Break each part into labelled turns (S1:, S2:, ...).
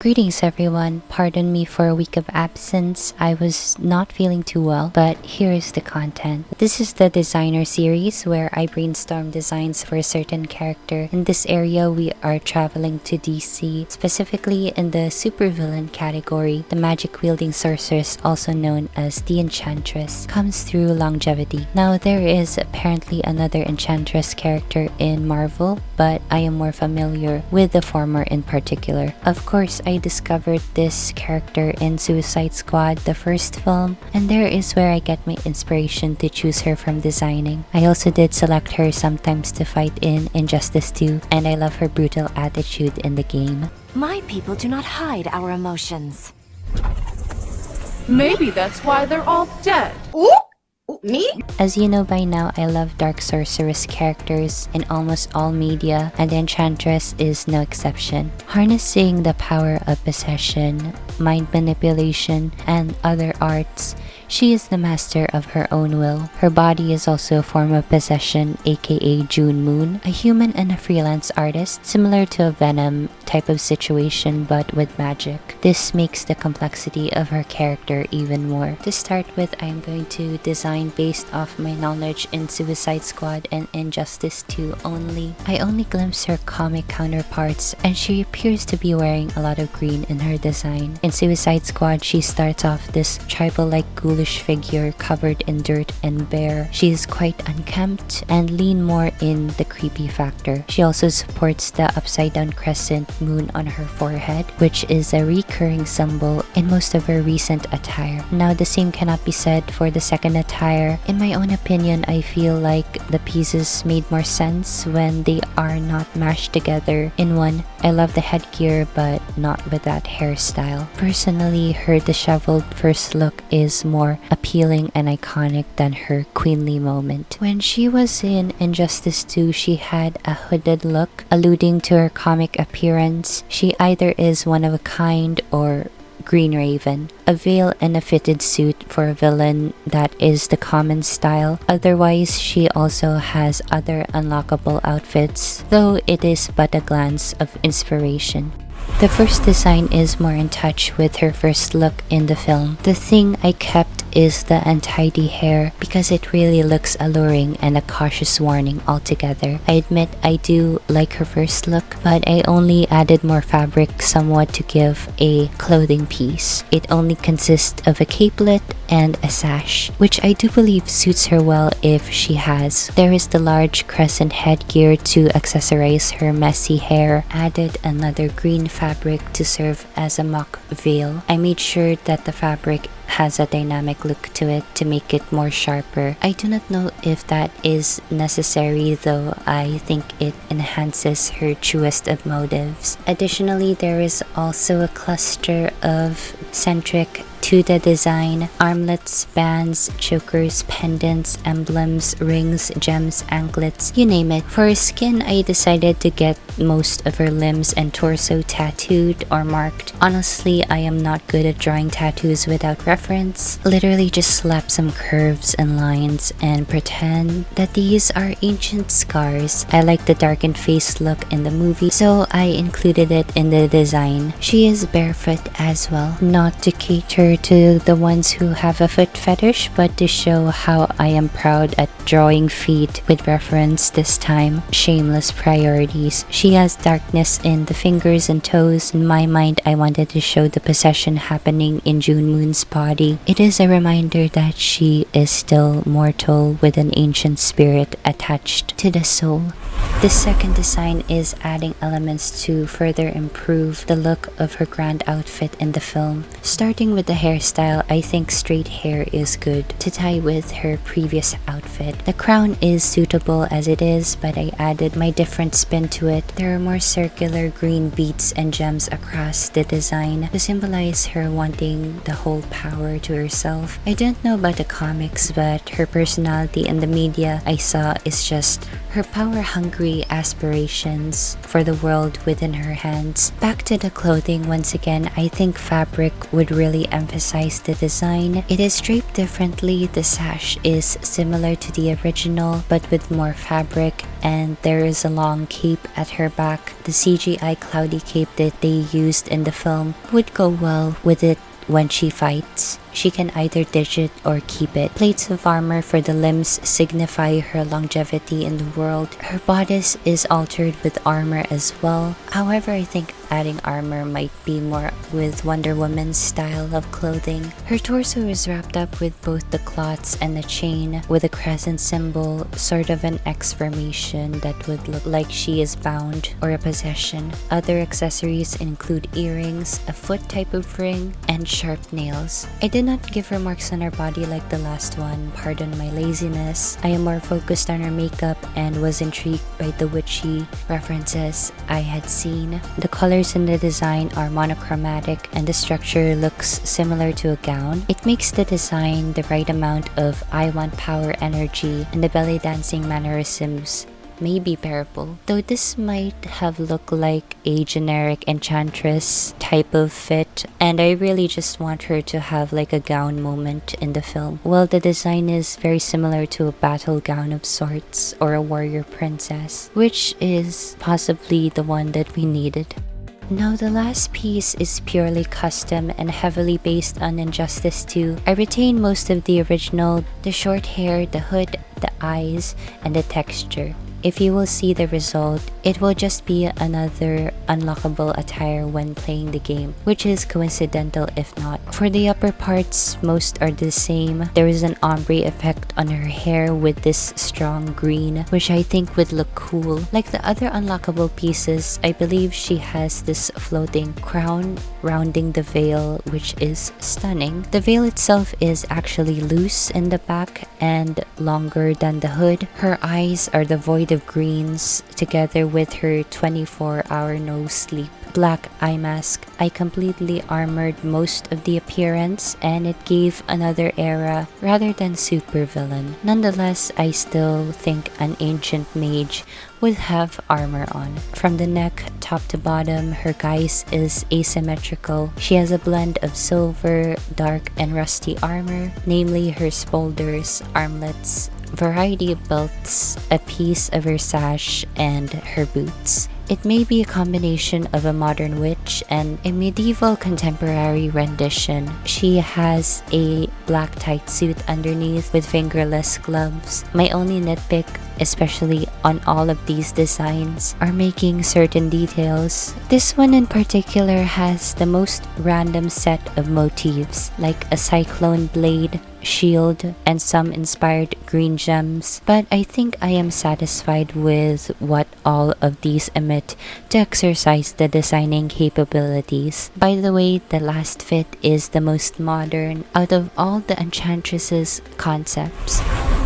S1: Greetings everyone, pardon me for a week of absence. I was not feeling too well, but here is the content. This is the designer series where I brainstorm designs for a certain character. In this area, we are traveling to DC, specifically in the supervillain category. The magic-wielding sorceress, also known as the Enchantress, comes through longevity. Now there is apparently another Enchantress character in Marvel, but I am more familiar with the former in particular. Of course, I discovered this character in Suicide Squad, the first film, and there is where I get my inspiration to choose her from designing. I also did select her sometimes to fight in Injustice 2, and I love her brutal attitude in the game.
S2: My people do not hide our emotions.
S3: Maybe that's why they're all dead.
S4: Ooh! Me?
S1: As you know by now, I love dark sorceress characters in almost all media, and Enchantress is no exception. Harnessing the power of possession, mind manipulation, and other arts, she is the master of her own will. Her body is also a form of possession, aka June Moon, a human and a freelance artist, similar to a Venom type of situation but with magic. This makes the complexity of her character even more. To start with, I'm going to design based off my knowledge in Suicide Squad and Injustice 2 only. I only glimpse her comic counterparts, and she appears to be wearing a lot of green in her design. In Suicide Squad, she starts off this tribal-like ghoulish figure covered in dirt and bare. She is quite unkempt and lean more in the creepy factor. She also supports the upside-down crescent moon on her forehead, which is a recurring symbol in most of her recent attire. Now, the same cannot be said for the second attire. In my own opinion, I feel like the pieces made more sense when they are not mashed together in one. I love the headgear, but not with that hairstyle. Personally, her disheveled first look is more appealing and iconic than her queenly moment. When she was in Injustice 2, she had a hooded look, alluding to her comic appearance. She either is one of a kind or Green Raven. A veil and a fitted suit for a villain, that is the common style. Otherwise, she also has other unlockable outfits, though it is but a glance of inspiration. The first design is more in touch with her first look in the film. The thing I kept is the untidy hair because it really looks alluring and a cautious warning altogether. I admit I do like her first look, but I only added more fabric somewhat to give a clothing piece. It only consists of a capelet and a sash, which I do believe suits her well if she has. There is the large crescent headgear to accessorize her messy hair. Added another green fabric to serve as a mock veil. I made sure that the fabric has a dynamic look to it to make it more sharper. I do not know if that is necessary, though I think it enhances her truest of motives. Additionally, there is also a cluster of centric to the design: armlets, bands, chokers, pendants, emblems, rings, gems, anklets, you name it. For her skin, I decided to get most of her limbs and torso tattooed or marked. Honestly, I am not good at drawing tattoos without reference. Literally just slap some curves and lines and pretend that these are ancient scars. I like the darkened face look in the movie, so I included it in the design. She is barefoot as well, not to cater to the ones who have a foot fetish, but to show how I am proud at drawing feet with reference this time. Shameless priorities. She has darkness in the fingers and toes. In my mind, I wanted to show the possession happening in June Moon's body. It is a reminder that she is still mortal with an ancient spirit attached to the soul. The second design is adding elements to further improve the look of her grand outfit in the film. Starting with the hairstyle, I think straight hair is good to tie with her previous outfit. The crown is suitable as it is, but I added my different spin to it. There are more circular green beads and gems across the design to symbolize her wanting the whole power to herself. I don't know about the comics, but her personality in the media I saw is just her power-hungry aspirations for the world within her hands. Back to the clothing once again, I think fabric would really emphasize the design. It is draped differently. The sash is similar to the original but with more fabric, and there is a long cape at her back. The CGI cloudy cape that they used in the film would go well with it when she fights. She can either ditch it or keep it. Plates of armor for the limbs signify her longevity in the world. Her bodice is altered with armor as well. However, I think adding armor might be more with Wonder Woman's style of clothing. Her torso is wrapped up with both the cloths and the chain with a crescent symbol, sort of an X formation that would look like she is bound or a possession. Other accessories include earrings, a foot type of ring, and sharp nails. I did not give her marks on her body like the last one. Pardon my laziness. I am more focused on her makeup and was intrigued by the witchy references I had seen. The colors in the design are monochromatic and the structure looks similar to a gown. It makes the design the right amount of I want power energy, and the belly dancing mannerisms may be bearable, though this might have looked like a generic Enchantress type of fit, and I really just want her to have like a gown moment in the film. Well, the design is very similar to a battle gown of sorts or a warrior princess, which is possibly the one that we needed. Now, the last piece is purely custom and heavily based on Injustice 2. I retain most of the original, the short hair, the hood, the eyes, and the texture. If you will see the result, it will just be another unlockable attire when playing the game, which is coincidental if not. For the upper parts, most are the same. There is an ombre effect on her hair with this strong green, which I think would look cool. Like the other unlockable pieces, I believe she has this floating crown rounding the veil, which is stunning. The veil itself is actually loose in the back and longer than the hood. Her eyes are the void of greens together with her 24-hour no sleep black eye mask. I completely armored most of the appearance and it gave another era rather than supervillain. Nonetheless, I still think an ancient mage would have armor on. From the neck top to bottom, her guise is asymmetrical. She has a blend of silver, dark, and rusty armor, namely her spolders, armlets, variety of belts, a piece of her sash, and her boots. It may be a combination of a modern witch and a medieval contemporary rendition. She has a black tight suit underneath with fingerless gloves. My only nitpick, especially on all of these designs, are making certain details. This one in particular has the most random set of motifs, like a cyclone blade, shield, and some inspired green gems, but I think I am satisfied with what all of these emit to exercise the designing capabilities. By the way, the last fit is the most modern out of all the Enchantress's concepts.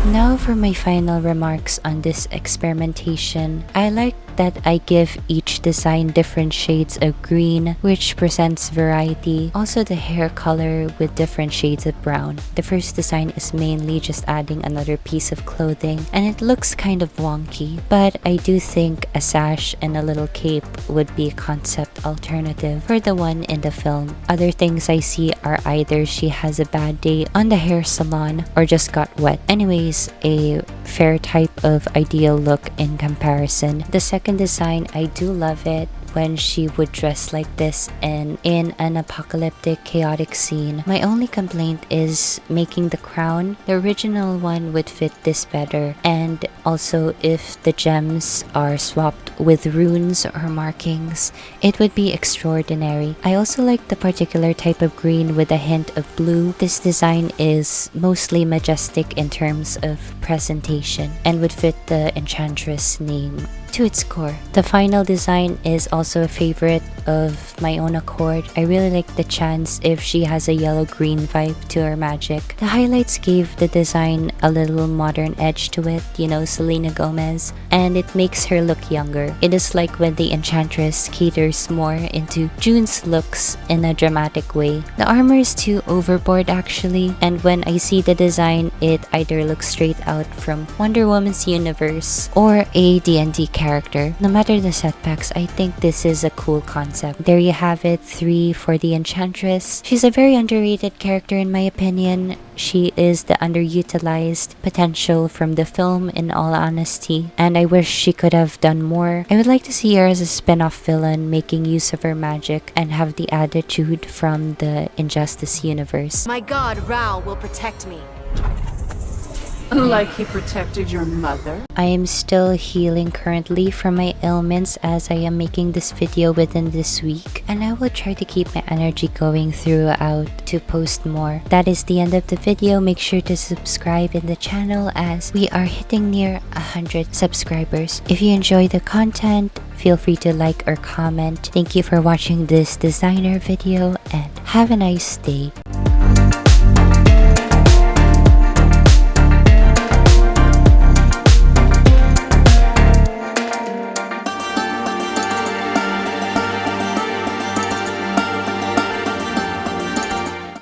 S1: Now for my final remarks on this experimentation. I like that I give each design different shades of green, which presents variety. Also the hair color with different shades of brown. The first design is mainly just adding another piece of clothing and it looks kind of wonky, but I do think a sash and a little cape would be a concept alternative for the one in the film. Other things I see are either she has a bad day on the hair salon or just got wet. Anyways, a fair type of ideal look in comparison. The second design, I do love it when she would dress like this and in an apocalyptic chaotic scene. My only complaint is making the crown. The original one would fit this better, and also if the gems are swapped with runes or markings, it would be extraordinary. I also like the particular type of green with a hint of blue. This design is mostly majestic in terms of presentation and would fit the Enchantress name to its core. The final design is also a favorite of my own accord. I really like the chance if she has a yellow-green vibe to her magic. The highlights gave the design a little modern edge to it, you know, Selena Gomez, and it makes her look younger. It is like when the Enchantress caters more into June's looks in a dramatic way. The armor is too overboard actually, and when I see the design, it either looks straight out from Wonder Woman's universe or a D&D character. No matter the setbacks, I think this is a cool concept. There you have it, 3 for the Enchantress. She's a very underrated character in my opinion. She is the underutilized potential from the film, in all honesty, and I wish she could have done more. I would like to see her as a spin-off villain making use of her magic and have the attitude from the Injustice universe.
S2: My god, Rao, will protect me.
S3: Like he protected your mother?
S1: I am still healing currently from my ailments as I am making this video within this week, and I will try to keep my energy going throughout to post more. That is the end of the video. Make sure to subscribe in the channel as we are hitting near 100 subscribers. If you enjoy the content, feel free to like or comment. Thank you for watching this designer video and have a nice day.